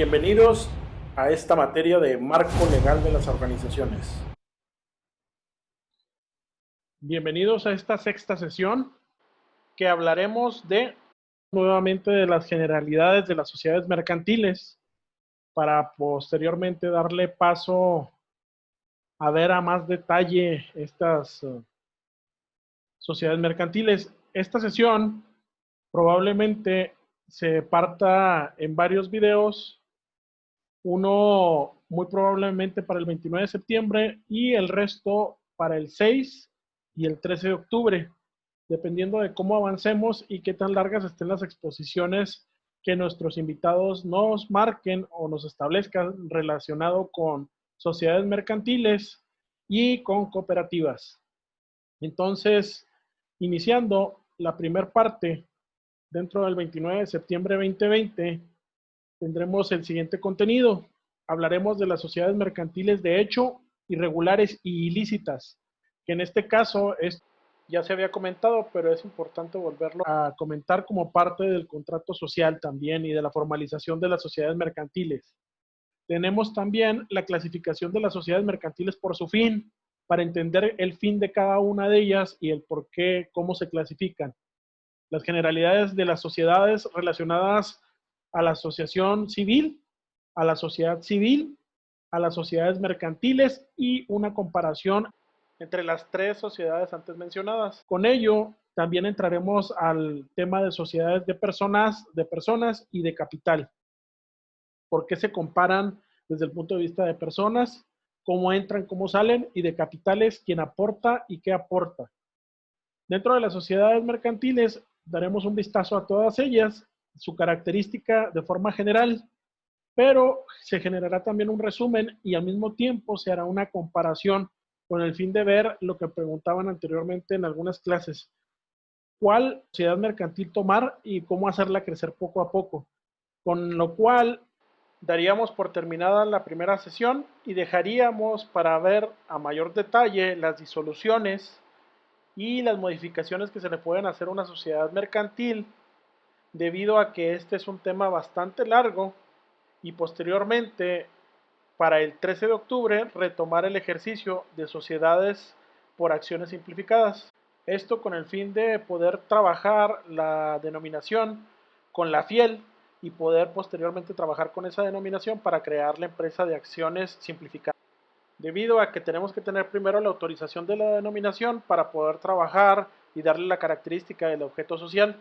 Bienvenidos a esta materia de marco legal de las organizaciones. Bienvenidos a esta sexta sesión que hablaremos nuevamente de las generalidades de las sociedades mercantiles para posteriormente darle paso a ver a más detalle estas sociedades mercantiles. Esta sesión probablemente se parta en varios videos, uno muy probablemente para el 29 de septiembre y el resto para el 6 y el 13 de octubre, dependiendo de cómo avancemos y qué tan largas estén las exposiciones que nuestros invitados nos marquen o nos establezcan relacionado con sociedades mercantiles y con cooperativas. Entonces, iniciando la primera parte, dentro del 29 de septiembre 2020, tendremos el siguiente contenido. Hablaremos de las sociedades mercantiles de hecho, irregulares y ilícitas, que en este caso ya se había comentado, pero es importante volverlo a comentar como parte del contrato social también y de la formalización de las sociedades mercantiles. Tenemos también la clasificación de las sociedades mercantiles por su fin, para entender el fin de cada una de ellas y el por qué, cómo se clasifican. Las generalidades de las sociedades relacionadas a la asociación civil, a la sociedad civil, a las sociedades mercantiles y una comparación entre las tres sociedades antes mencionadas. Con ello, también entraremos al tema de sociedades de personas y de capital. ¿Por qué se comparan desde el punto de vista de personas? ¿Cómo entran, cómo salen? Y de capitales, quién aporta y qué aporta. Dentro de las sociedades mercantiles daremos un vistazo a todas ellas, su característica de forma general, pero se generará también un resumen y al mismo tiempo se hará una comparación con el fin de ver lo que preguntaban anteriormente en algunas clases. ¿Cuál sociedad mercantil tomar y cómo hacerla crecer poco a poco? Con lo cual daríamos por terminada la primera sesión y dejaríamos para ver a mayor detalle las disoluciones y las modificaciones que se le pueden hacer a una sociedad mercantil, debido a que este es un tema bastante largo, y posteriormente, para el 13 de octubre, retomar el ejercicio de sociedades por acciones simplificadas. Esto con el fin de poder trabajar la denominación con la FIEL y poder posteriormente trabajar con esa denominación para crear la empresa de acciones simplificadas, debido a que tenemos que tener primero la autorización de la denominación para poder trabajar y darle la característica del objeto social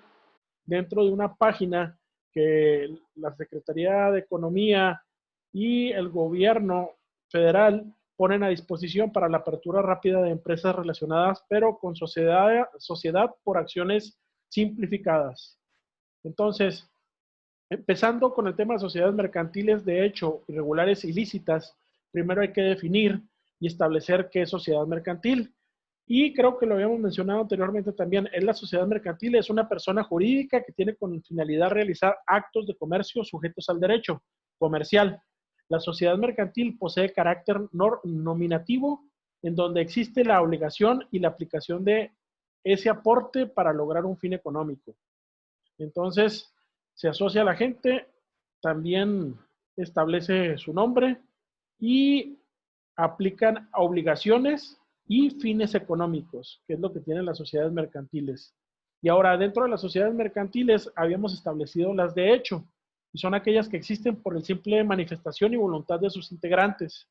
dentro de una página que la Secretaría de Economía y el gobierno federal ponen a disposición para la apertura rápida de empresas relacionadas, pero con sociedad por acciones simplificadas. Entonces, empezando con el tema de sociedades mercantiles de hecho, irregulares, ilícitas, primero hay que definir y establecer qué es sociedad mercantil. Y creo que lo habíamos mencionado anteriormente también, es la sociedad mercantil, es una persona jurídica que tiene con finalidad realizar actos de comercio sujetos al derecho comercial. La sociedad mercantil posee carácter nominativo, en donde existe la obligación y la aplicación de ese aporte para lograr un fin económico. Entonces, se asocia a la gente, también establece su nombre y aplican obligaciones y fines económicos, que es lo que tienen las sociedades mercantiles. Y ahora, dentro de las sociedades mercantiles habíamos establecido las de hecho, y son aquellas que existen por el simple manifestación y voluntad de sus integrantes.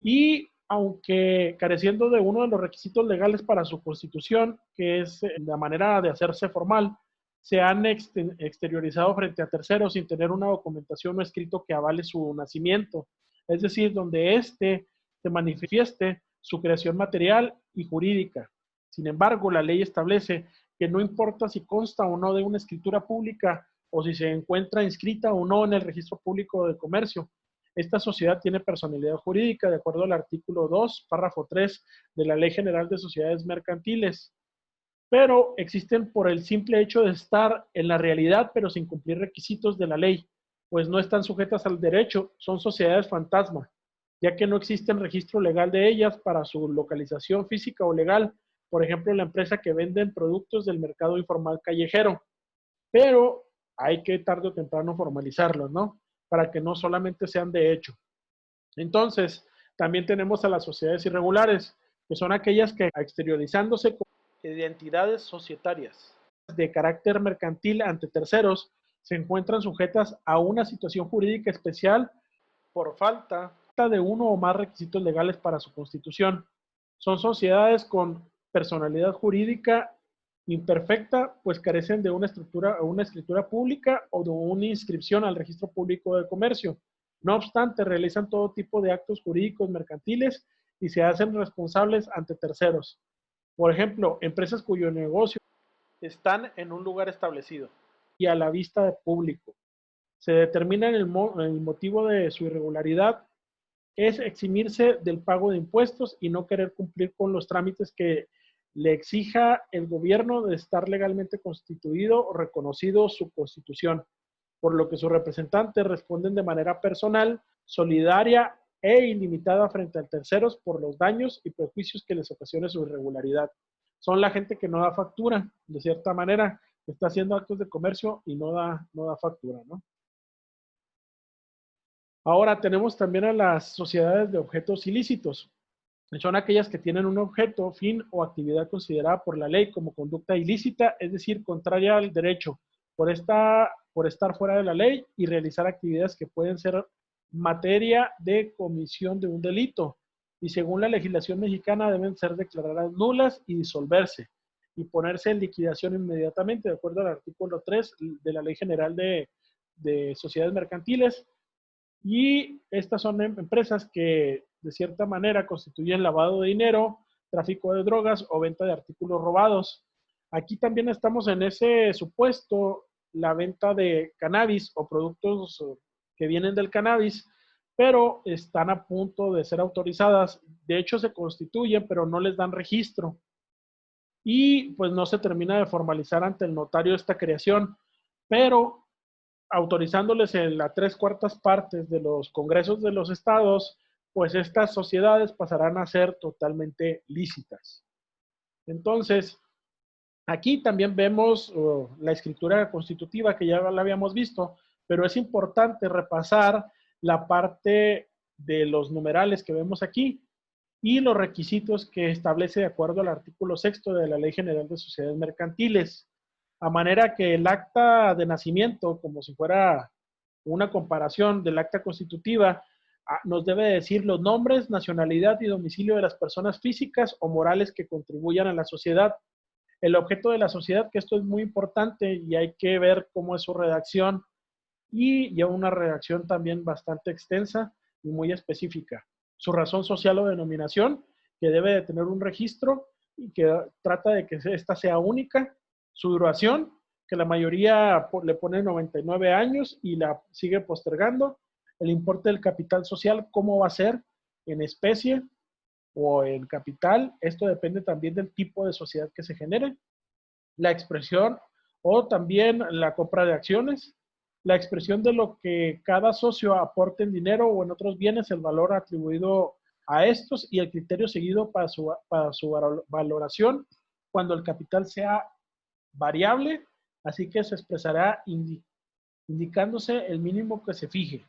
Y aunque careciendo de uno de los requisitos legales para su constitución, que es la manera de hacerse formal, se han exteriorizado frente a terceros sin tener una documentación o escrito que avale su nacimiento, es decir, donde éste se manifieste su creación material y jurídica. Sin embargo, la ley establece que no importa si consta o no de una escritura pública o si se encuentra inscrita o no en el registro público de comercio, esta sociedad tiene personalidad jurídica de acuerdo al artículo 2, párrafo 3 de la Ley General de Sociedades Mercantiles, pero existen por el simple hecho de estar en la realidad, pero sin cumplir requisitos de la ley, pues no están sujetas al derecho, son sociedades fantasma, ya que no existe registro legal de ellas para su localización física o legal, por ejemplo, la empresa que venden productos del mercado informal callejero, pero hay que tarde o temprano formalizarlos, ¿no? para que no solamente sean de hecho. Entonces, también tenemos a las sociedades irregulares, que son aquellas que exteriorizándose como identidades societarias de carácter mercantil ante terceros, se encuentran sujetas a una situación jurídica especial por falta de uno o más requisitos legales para su constitución. Son sociedades con personalidad jurídica imperfecta, pues carecen de una escritura pública o de una inscripción al registro público de comercio. No obstante, realizan todo tipo de actos jurídicos mercantiles y se hacen responsables ante terceros. Por ejemplo, empresas cuyo negocio están en un lugar establecido y a la vista del público. Se determina el motivo de su irregularidad es eximirse del pago de impuestos y no querer cumplir con los trámites que le exija el gobierno de estar legalmente constituido o reconocido su constitución, por lo que sus representantes responden de manera personal, solidaria e ilimitada frente a terceros por los daños y perjuicios que les ocasione su irregularidad. Son la gente que no da factura, de cierta manera, está haciendo actos de comercio y no da factura, ¿no? Ahora tenemos también a las sociedades de objetos ilícitos. Son aquellas que tienen un objeto, fin o actividad considerada por la ley como conducta ilícita, es decir, contraria al derecho, por estar fuera de la ley y realizar actividades que pueden ser materia de comisión de un delito. Y según la legislación mexicana deben ser declaradas nulas y disolverse y ponerse en liquidación inmediatamente, de acuerdo al artículo 3 de la Ley General de Sociedades Mercantiles. Y estas son empresas que de cierta manera constituyen lavado de dinero, tráfico de drogas o venta de artículos robados. Aquí también estamos en ese supuesto, la venta de cannabis o productos que vienen del cannabis, pero están a punto de ser autorizadas. De hecho, se constituyen, pero no les dan registro. Y pues no se termina de formalizar ante el notario esta creación, pero autorizándoles en las 3/4 partes de los congresos de los estados, pues estas sociedades pasarán a ser totalmente lícitas. Entonces, aquí también vemos la escritura constitutiva que ya la habíamos visto, pero es importante repasar la parte de los numerales que vemos aquí y los requisitos que establece de acuerdo al artículo 6 de la Ley General de Sociedades Mercantiles. A manera que el acta de nacimiento, como si fuera una comparación del acta constitutiva, nos debe decir los nombres, nacionalidad y domicilio de las personas físicas o morales que contribuyan a la sociedad. El objeto de la sociedad, que esto es muy importante y hay que ver cómo es su redacción, y ya una redacción también bastante extensa y muy específica. Su razón social o denominación, que debe de tener un registro y que trata de que esta sea única. Su duración, que la mayoría le pone 99 años y la sigue postergando. El importe del capital social, cómo va a ser, en especie o en capital. Esto depende también del tipo de sociedad que se genere. La expresión o también la compra de acciones. La expresión de lo que cada socio aporte en dinero o en otros bienes, el valor atribuido a estos y el criterio seguido para su valoración cuando el capital sea variable, así que se expresará indicándose el mínimo que se fije.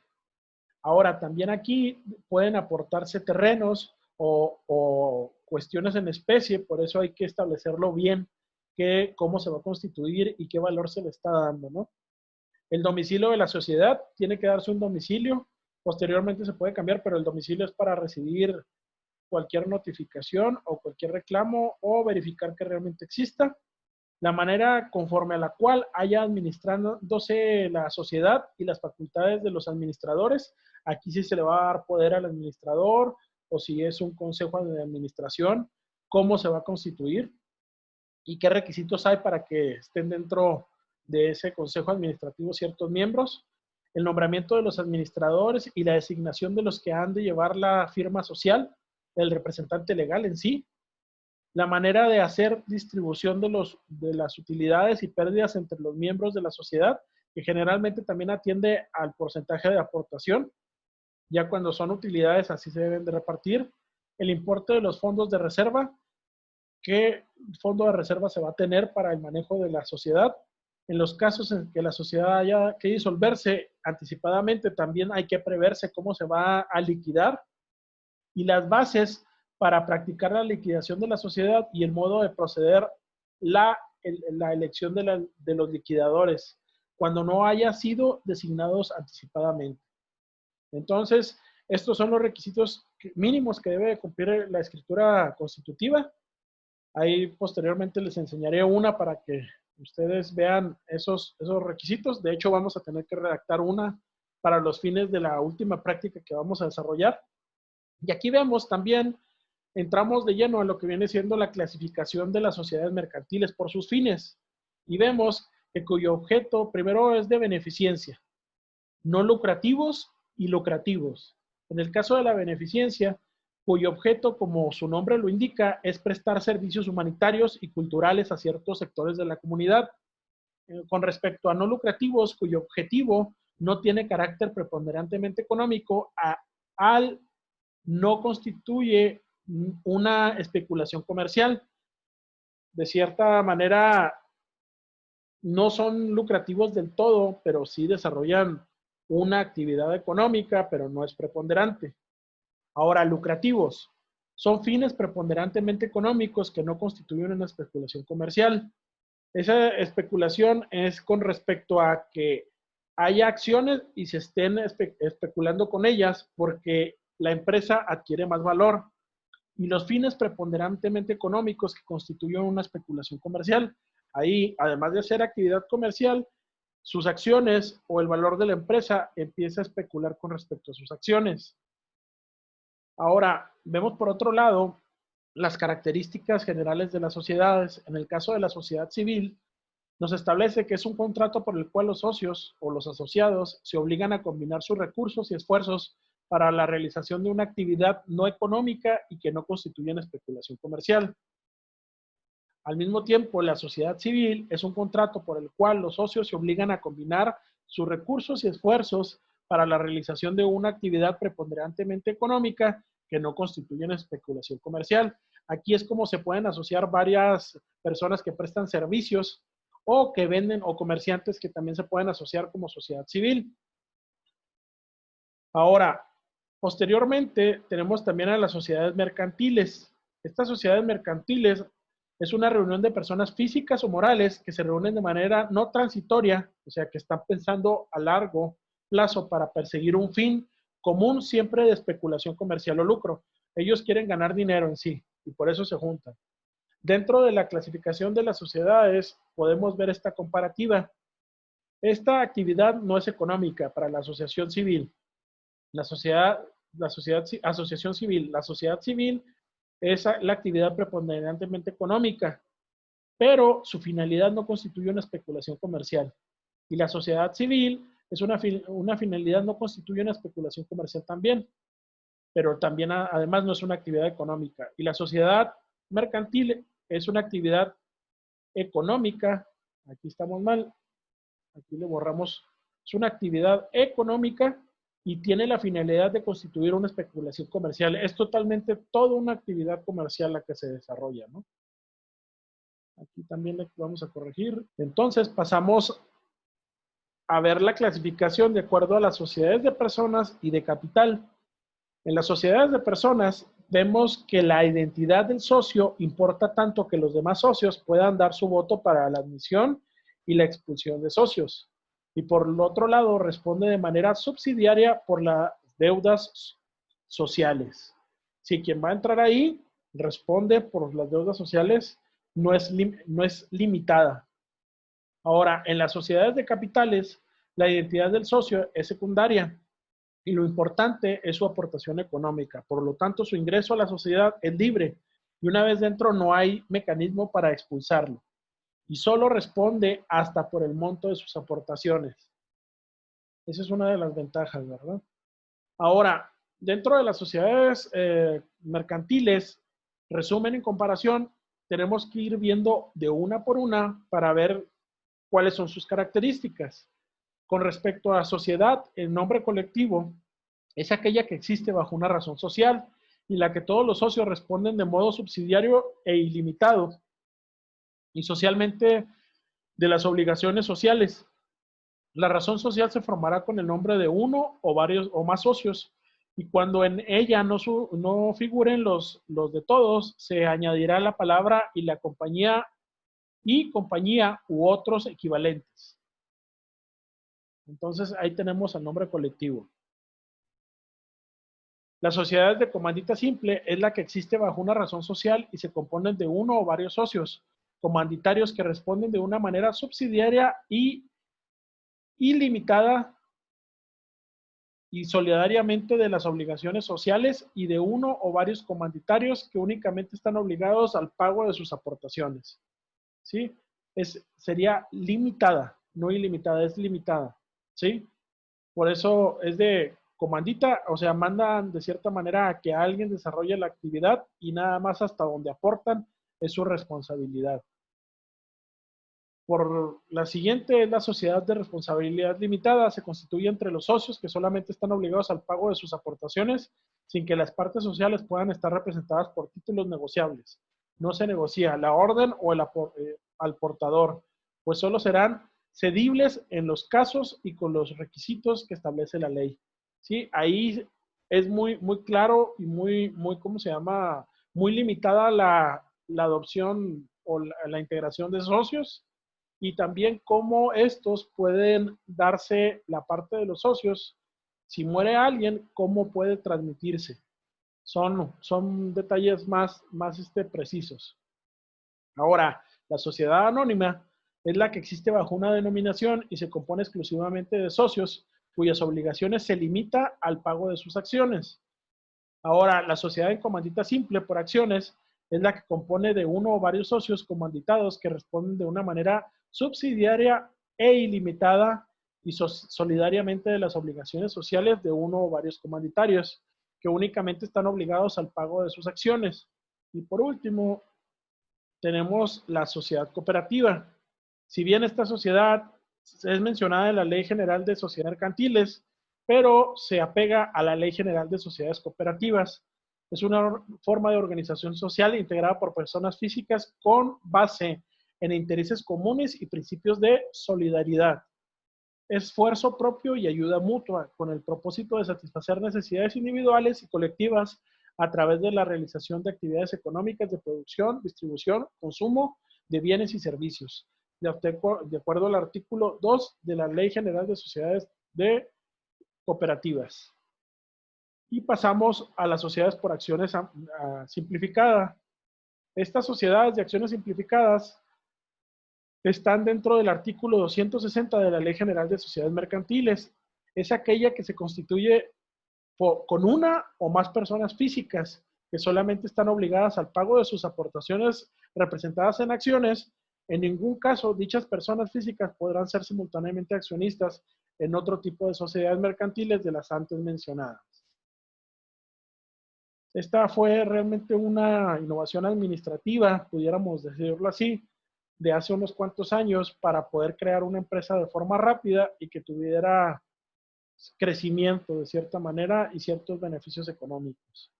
Ahora, también aquí pueden aportarse terrenos o cuestiones en especie, por eso hay que establecerlo bien, cómo se va a constituir y qué valor se le está dando, ¿no? El domicilio de la sociedad, tiene que darse un domicilio, posteriormente se puede cambiar, pero el domicilio es para recibir cualquier notificación o cualquier reclamo o verificar que realmente exista. La manera conforme a la cual haya administrándose la sociedad y las facultades de los administradores. Aquí sí se le va a dar poder al administrador o si es un consejo de administración, cómo se va a constituir y qué requisitos hay para que estén dentro de ese consejo administrativo ciertos miembros. El nombramiento de los administradores y la designación de los que han de llevar la firma social, el representante legal en sí, la manera de hacer distribución de las utilidades y pérdidas entre los miembros de la sociedad, que generalmente también atiende al porcentaje de aportación. Ya cuando son utilidades, así se deben de repartir. El importe de los fondos de reserva, qué fondo de reserva se va a tener para el manejo de la sociedad. En los casos en que la sociedad haya que disolverse anticipadamente, también hay que preverse cómo se va a liquidar y las bases para practicar la liquidación de la sociedad y el modo de proceder la elección de los liquidadores cuando no haya sido designados anticipadamente. Entonces, estos son los requisitos mínimos que debe cumplir la escritura constitutiva. Ahí posteriormente les enseñaré una para que ustedes vean esos requisitos. De hecho, vamos a tener que redactar una para los fines de la última práctica que vamos a desarrollar. Y aquí vemos también, entramos de lleno a lo que viene siendo la clasificación de las sociedades mercantiles por sus fines. Y vemos que cuyo objeto primero es de beneficencia, no lucrativos y lucrativos. En el caso de la beneficencia, cuyo objeto, como su nombre lo indica, es prestar servicios humanitarios y culturales a ciertos sectores de la comunidad. Con respecto a no lucrativos, cuyo objetivo no tiene carácter preponderantemente económico, al no constituye una especulación comercial. De cierta manera, no son lucrativos del todo, pero sí desarrollan una actividad económica, pero no es preponderante. Ahora, lucrativos son fines preponderantemente económicos que no constituyen una especulación comercial. Esa especulación es con respecto a que haya acciones y se estén especulando con ellas porque la empresa adquiere más valor. Y los fines preponderantemente económicos que constituyen una especulación comercial. Ahí, además de hacer actividad comercial, sus acciones o el valor de la empresa empieza a especular con respecto a sus acciones. Ahora, vemos por otro lado las características generales de las sociedades. En el caso de la sociedad civil, nos establece que es un contrato por el cual los socios o los asociados se obligan a combinar sus recursos y esfuerzos para la realización de una actividad no económica y que no constituye una especulación comercial. Al mismo tiempo, la sociedad civil es un contrato por el cual los socios se obligan a combinar sus recursos y esfuerzos para la realización de una actividad preponderantemente económica que no constituye una especulación comercial. Aquí es como se pueden asociar varias personas que prestan servicios o que venden o comerciantes que también se pueden asociar como sociedad civil. Ahora, posteriormente tenemos también a las sociedades mercantiles. Estas sociedades mercantiles es una reunión de personas físicas o morales que se reúnen de manera no transitoria, o sea, que están pensando a largo plazo para perseguir un fin común siempre de especulación comercial o lucro. Ellos quieren ganar dinero en sí y por eso se juntan. Dentro de la clasificación de las sociedades podemos ver esta comparativa. Esta actividad no es económica para la asociación civil. Asociación civil. La sociedad civil es la actividad preponderantemente económica, pero su finalidad no constituye una especulación comercial. Y la sociedad civil es una finalidad, no constituye una especulación comercial también, pero también además no es una actividad económica. Y la sociedad mercantil es una actividad económica, aquí estamos mal, aquí le borramos, es una actividad económica y tiene la finalidad de constituir una especulación comercial. Es totalmente toda una actividad comercial la que se desarrolla, ¿no? Aquí también le vamos a corregir. Entonces pasamos a ver la clasificación de acuerdo a las sociedades de personas y de capital. En las sociedades de personas vemos que la identidad del socio importa tanto que los demás socios puedan dar su voto para la admisión y la expulsión de socios. Y por el otro lado, responde de manera subsidiaria por las deudas sociales. Si quien va a entrar ahí responde por las deudas sociales, no es limitada. Ahora, en las sociedades de capitales, la identidad del socio es secundaria y lo importante es su aportación económica. Por lo tanto, su ingreso a la sociedad es libre y una vez dentro no hay mecanismo para expulsarlo y solo responde hasta por el monto de sus aportaciones. Esa es una de las ventajas, ¿verdad? Ahora, dentro de las sociedades mercantiles, resumen en comparación, tenemos que ir viendo de una por una para ver cuáles son sus características. Con respecto a sociedad, el nombre colectivo es aquella que existe bajo una razón social y la que todos los socios responden de modo subsidiario e ilimitado. Y socialmente de las obligaciones sociales. La razón social se formará con el nombre de uno o varios o más socios, y cuando en ella no figuren los de todos, se añadirá la palabra y compañía u otros equivalentes. Entonces ahí tenemos el nombre colectivo. Las sociedades de comandita simple es la que existe bajo una razón social y se componen de uno o varios socios comanditarios que responden de una manera subsidiaria y ilimitada y solidariamente de las obligaciones sociales y de uno o varios comanditarios que únicamente están obligados al pago de sus aportaciones. ¿Sí? Sería limitada, no ilimitada, es limitada. ¿Sí? Por eso es de comandita, o sea, mandan de cierta manera a que alguien desarrolle la actividad y nada más hasta donde aportan es su responsabilidad. Por la siguiente es la sociedad de responsabilidad limitada, se constituye entre los socios que solamente están obligados al pago de sus aportaciones sin que las partes sociales puedan estar representadas por títulos negociables. No se negocia la orden o al portador, pues solo serán cedibles en los casos y con los requisitos que establece la ley. ¿Sí? Ahí es muy claro y ¿cómo se llama? Muy limitada la adopción o la integración de socios y también cómo estos pueden darse la parte de los socios. Si muere alguien, cómo puede transmitirse. Son detalles más precisos. Ahora, la sociedad anónima es la que existe bajo una denominación y se compone exclusivamente de socios cuyas obligaciones se limita al pago de sus acciones. Ahora, la sociedad en comandita simple por acciones es la que compone de uno o varios socios comanditados que responden de una manera subsidiaria e ilimitada y solidariamente de las obligaciones sociales de uno o varios comanditarios que únicamente están obligados al pago de sus acciones. Y por último, tenemos la sociedad cooperativa. Si bien esta sociedad es mencionada en la Ley General de Sociedades Mercantiles, pero se apega a la Ley General de Sociedades Cooperativas. Es una forma de organización social integrada por personas físicas con base en intereses comunes y principios de solidaridad, esfuerzo propio y ayuda mutua, con el propósito de satisfacer necesidades individuales y colectivas a través de la realización de actividades económicas de producción, distribución, consumo de bienes y servicios, de acuerdo al artículo 2 de la Ley General de Sociedades de Cooperativas. Y pasamos a las sociedades por acciones simplificada. Estas sociedades de acciones simplificadas están dentro del artículo 260 de la Ley General de Sociedades Mercantiles. Es aquella que se constituye con una o más personas físicas que solamente están obligadas al pago de sus aportaciones representadas en acciones. En ningún caso, dichas personas físicas podrán ser simultáneamente accionistas en otro tipo de sociedades mercantiles de las antes mencionadas. Esta fue realmente una innovación administrativa, pudiéramos decirlo así, de hace unos cuantos años para poder crear una empresa de forma rápida y que tuviera crecimiento de cierta manera y ciertos beneficios económicos.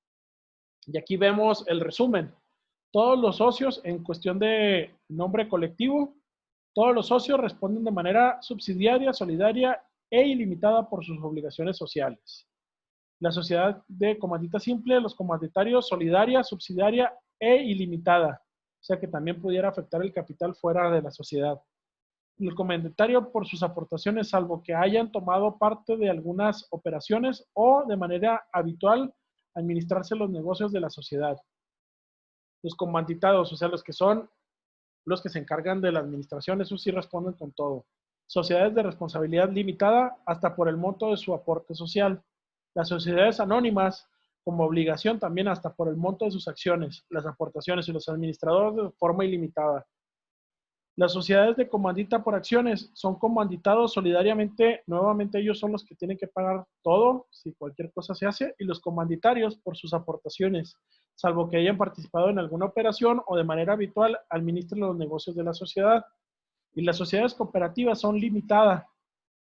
Y aquí vemos el resumen. Todos los socios, en cuestión de nombre colectivo, todos los socios responden de manera subsidiaria, solidaria e ilimitada por sus obligaciones sociales. La sociedad de comandita simple, los comanditarios, solidaria, subsidiaria e ilimitada. O sea que también pudiera afectar el capital fuera de la sociedad. El comanditario por sus aportaciones, salvo que hayan tomado parte de algunas operaciones o de manera habitual administrarse los negocios de la sociedad. Los comanditados, o sea, los que son los que se encargan de la administración, esos sí responden con todo. Sociedades de responsabilidad limitada hasta por el monto de su aporte social. Las sociedades anónimas, como obligación también hasta por el monto de sus acciones, las aportaciones y los administradores de forma ilimitada. Las sociedades de comandita por acciones son comanditados solidariamente, nuevamente ellos son los que tienen que pagar todo si cualquier cosa se hace, y los comanditarios por sus aportaciones, salvo que hayan participado en alguna operación o de manera habitual administren los negocios de la sociedad. Y las sociedades cooperativas son limitadas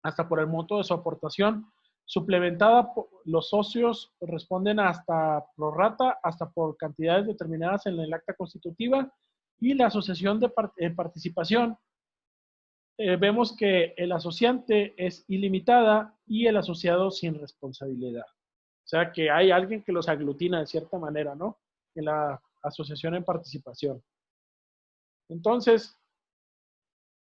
hasta por el monto de su aportación, suplementada, los socios responden hasta prorrata, hasta por cantidades determinadas en el acta constitutiva, y la asociación de participación vemos que el asociante es ilimitada y el asociado sin responsabilidad. O sea que hay alguien que los aglutina de cierta manera, ¿no? En la asociación en participación. Entonces,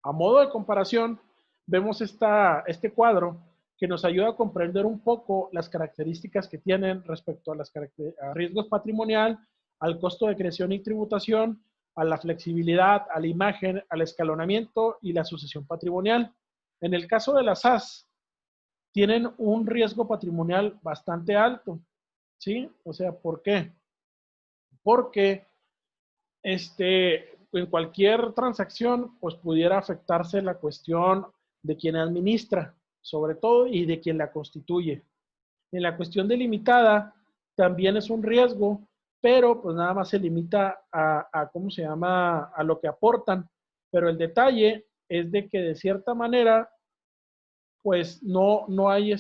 a modo de comparación, vemos este cuadro que nos ayuda a comprender un poco las características que tienen respecto a riesgos patrimonial, al costo de creación y tributación, a la flexibilidad, a la imagen, al escalonamiento y la sucesión patrimonial. En el caso de las SAS, tienen un riesgo patrimonial bastante alto, ¿sí? O sea, ¿por qué? Porque en cualquier transacción, pues pudiera afectarse la cuestión de quien administra, sobre todo, y de quien la constituye. En la cuestión delimitada, también es un riesgo, pero pues nada más se limita ¿cómo se llama?, a lo que aportan. Pero el detalle es de que de cierta manera, pues no hay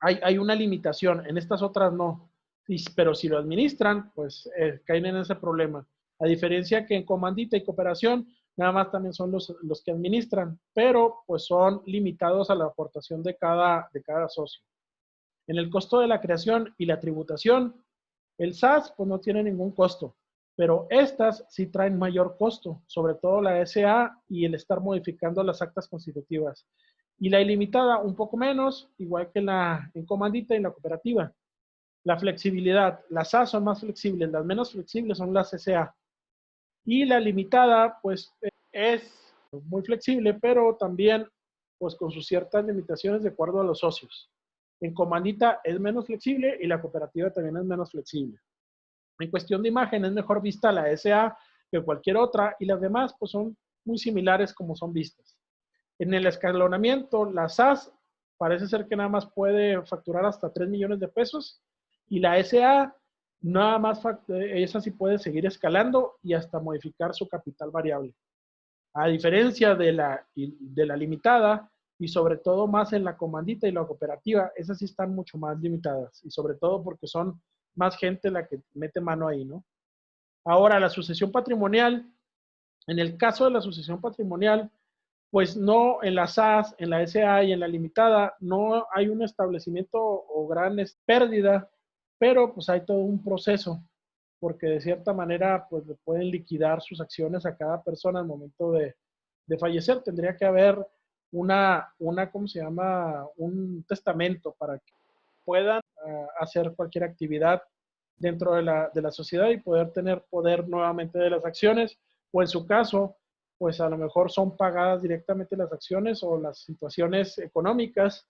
hay una limitación, en estas otras no. Pero si lo administran, pues caen en ese problema. A diferencia que en comandita y cooperación, nada más también son los que administran, pero pues son limitados a la aportación de cada socio. En el costo de la creación y la tributación, el SAS pues no tiene ningún costo, pero estas sí traen mayor costo, sobre todo la SA y el estar modificando las actas constitutivas. Y la ilimitada un poco menos, igual que en comandita y la cooperativa. La flexibilidad, las A son más flexibles, las menos flexibles son las SA. Y la limitada, pues es muy flexible, pero también pues con sus ciertas limitaciones de acuerdo a los socios. En comandita es menos flexible y la cooperativa también es menos flexible. En cuestión de imagen es mejor vista la SA que cualquier otra y las demás pues son muy similares como son vistas. En el escalonamiento, la SAS parece ser que nada más puede facturar hasta 3 millones de pesos y la SA nada más, esa sí puede seguir escalando y hasta modificar su capital variable. A diferencia de la limitada y sobre todo más en la comandita y la cooperativa, esas sí están mucho más limitadas y sobre todo porque son más gente la que mete mano ahí, ¿no? Ahora, la sucesión patrimonial, en el caso de la sucesión patrimonial, pues no en la SAS, en la SA y en la limitada, no hay un establecimiento o gran pérdida, pero pues hay todo un proceso, porque de cierta manera pues le pueden liquidar sus acciones a cada persona al momento de fallecer. Tendría que haber ¿cómo se llama? Un testamento para que puedan hacer cualquier actividad dentro de la sociedad y poder tener poder nuevamente de las acciones, o en su caso, pues a lo mejor son pagadas directamente las acciones o las situaciones económicas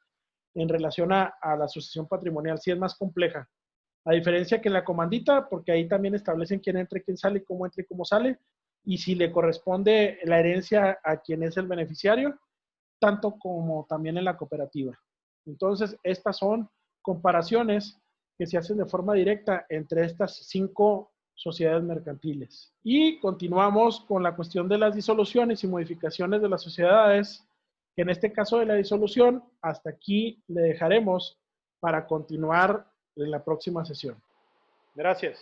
en relación a la sucesión patrimonial, sí es más compleja. A diferencia que en la comandita, porque ahí también establecen quién entra y quién sale, cómo entra y cómo sale, y si le corresponde la herencia a quien es el beneficiario, tanto como también en la cooperativa. Entonces, estas son comparaciones que se hacen de forma directa entre estas 5 sociedades mercantiles. Y continuamos con la cuestión de las disoluciones y modificaciones de las sociedades, que en este caso de la disolución, hasta aquí le dejaremos para continuar en la próxima sesión. Gracias.